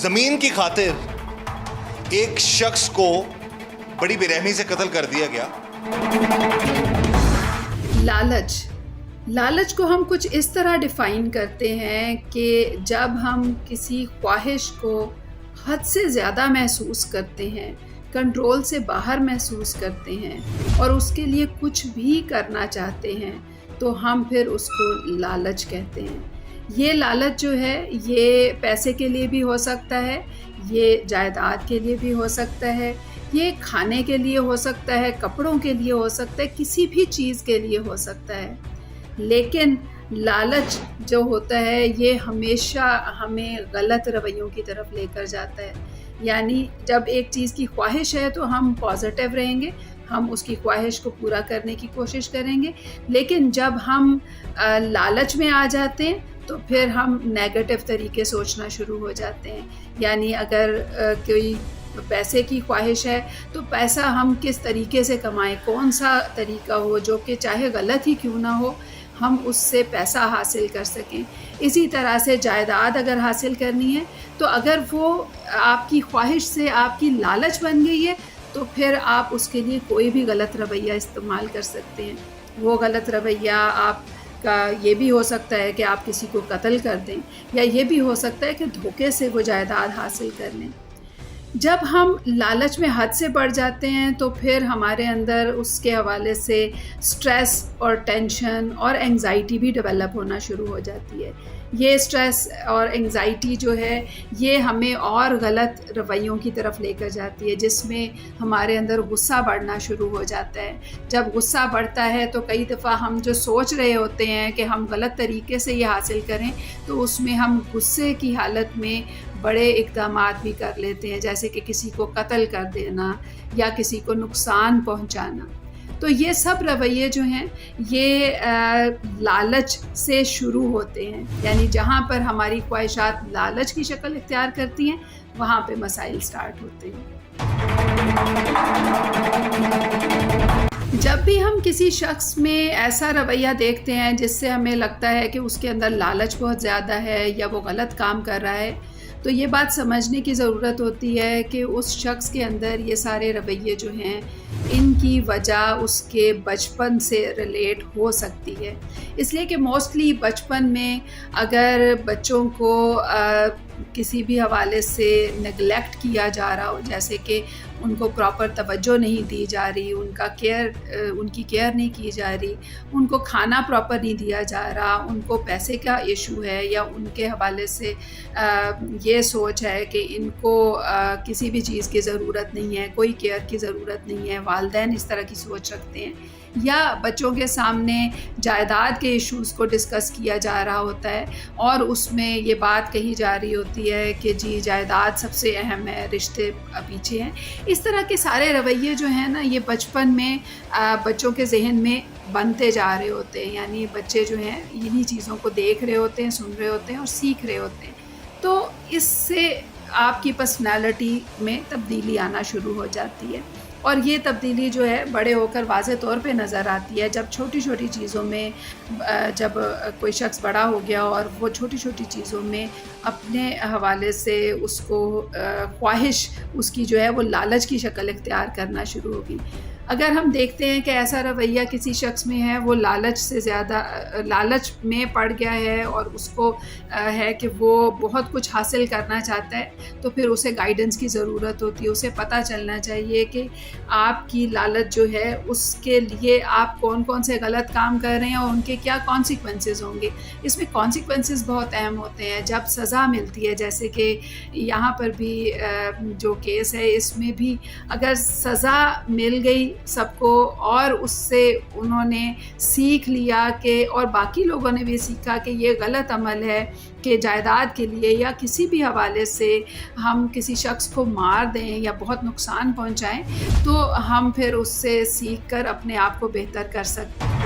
ज़मीन की खातिर एक शख्स को बड़ी बेरहमी से कत्ल कर दिया गया। लालच को हम कुछ इस तरह डिफ़ाइन करते हैं कि जब हम किसी ख्वाहिश को हद से ज़्यादा महसूस करते हैं, कंट्रोल से बाहर महसूस करते हैं और उसके लिए कुछ भी करना चाहते हैं, तो हम फिर उसको लालच कहते हैं। ये लालच जो है ये पैसे के लिए भी हो सकता है, ये जायदाद के लिए भी हो सकता है, ये खाने के लिए हो सकता है, कपड़ों के लिए हो सकता है, किसी भी चीज़ के लिए हो सकता है। लेकिन लालच जो होता है ये हमेशा हमें गलत रवैयों की तरफ लेकर जाता है। यानी जब एक चीज़ की ख्वाहिश है तो हम पॉजिटिव रहेंगे, हम उसकी ख्वाहिश को पूरा करने की कोशिश करेंगे, लेकिन जब हम लालच में आ जाते हैं तो फिर हम नेगेटिव तरीके सोचना शुरू हो जाते हैं। यानी अगर कोई पैसे की ख्वाहिश है तो पैसा हम किस तरीके से कमाएं, कौन सा तरीका हो जो कि चाहे गलत ही क्यों ना हो, हम उससे पैसा हासिल कर सकें। इसी तरह से जायदाद अगर हासिल करनी है तो अगर वो आपकी ख्वाहिश से आपकी लालच बन गई है तो फिर आप उसके लिए कोई भी गलत रवैया इस्तेमाल कर सकते हैं। वो गलत रवैया आपका ये भी हो सकता है कि आप किसी को कत्ल कर दें, या ये भी हो सकता है कि धोखे से वो जायदाद हासिल कर लें। जब हम लालच में हद से बढ़ जाते हैं तो फिर हमारे अंदर उसके हवाले से स्ट्रेस और टेंशन और एंग्ज़ाइटी भी डेवलप होना शुरू हो जाती है। ये स्ट्रेस और एंग्ज़ाइटी जो है ये हमें और गलत रवैयों की तरफ लेकर जाती है, जिसमें हमारे अंदर गुस्सा बढ़ना शुरू हो जाता है। जब गुस्सा बढ़ता है तो कई दफ़ा हम जो सोच रहे होते हैं कि हम गलत तरीके से ये हासिल करें, तो उसमें हम गुस्से की हालत में बड़े इक़दामात भी कर लेते हैं, जैसे कि किसी को कत्ल कर देना या किसी को नुकसान पहुंचाना। तो ये सब रवैये जो हैं ये लालच से शुरू होते हैं। यानी जहाँ पर हमारी ख्वाहिशात लालच की शक्ल इख्तियार करती हैं, वहाँ पे मसाइल स्टार्ट होते हैं। जब भी हम किसी शख्स में ऐसा रवैया देखते हैं जिससे हमें लगता है कि उसके अंदर लालच बहुत ज़्यादा है या वो गलत काम कर रहा है, तो ये बात समझने की ज़रूरत होती है कि उस शख्स के अंदर ये सारे रवैये जो हैं इनकी वजह उसके बचपन से रिलेट हो सकती है। इसलिए कि मोस्टली बचपन में अगर बच्चों को किसी भी हवाले से नेगलेक्ट किया जा रहा हो, जैसे कि उनको प्रॉपर तवज्जो नहीं दी जा रही, उनकी केयर नहीं की जा रही, उनको खाना प्रॉपर नहीं दिया जा रहा, उनको पैसे का इशू है या उनके हवाले से ये सोच है कि इनको किसी भी चीज़ की ज़रूरत नहीं है, कोई केयर की ज़रूरत नहीं है, वालिदैन इस तरह की सोच रखते हैं, या बच्चों के सामने जायदाद के इश्यूज़ को डिस्कस किया जा रहा होता है और उसमें ये बात कही जा रही होती है कि जी जायदाद सबसे अहम है, रिश्ते पीछे हैं। इस तरह के सारे रवैये जो हैं ना ये बचपन में बच्चों के जहन में बनते जा रहे होते हैं। यानी बच्चे जो हैं इन्हीं चीज़ों को देख रहे होते हैं, सुन रहे होते हैं और सीख रहे होते हैं। तो इससे आपकी पर्सनैलिटी में तब्दीली आना शुरू हो जाती है और ये तब्दीली जो है बड़े होकर वाज़े तौर पे नज़र आती है जब छोटी छोटी चीज़ों में जब कोई शख्स बड़ा हो गया और वो छोटी छोटी चीज़ों में अपने हवाले से उसको ख्वाहिश उसकी जो है वो लालच की शक्ल इख्तियार करना शुरू होगी। अगर हम देखते हैं कि ऐसा रवैया किसी शख्स में है, वो लालच से ज़्यादा लालच में पड़ गया है और उसको है कि वो बहुत कुछ हासिल करना चाहता है, तो फिर उसे गाइडेंस की ज़रूरत होती है। उसे पता चलना चाहिए कि आपकी लालच जो है उसके लिए आप कौन कौन से गलत काम कर रहे हैं और उनके क्या कॉन्सिक्वेंसेस होंगे। इसमें कॉन्सिक्वेंसेस बहुत अहम होते हैं। जब सज़ा मिलती है, जैसे कि यहाँ पर भी जो केस है इसमें भी अगर सज़ा मिल गई सबको और उससे उन्होंने सीख लिया कि और बाकी लोगों ने भी सीखा कि ये गलत अमल है कि जायदाद के लिए या किसी भी हवाले से हम किसी शख्स को मार दें या बहुत नुकसान पहुंचाएं, तो हम फिर उससे सीख कर अपने आप को बेहतर कर सकते हैं।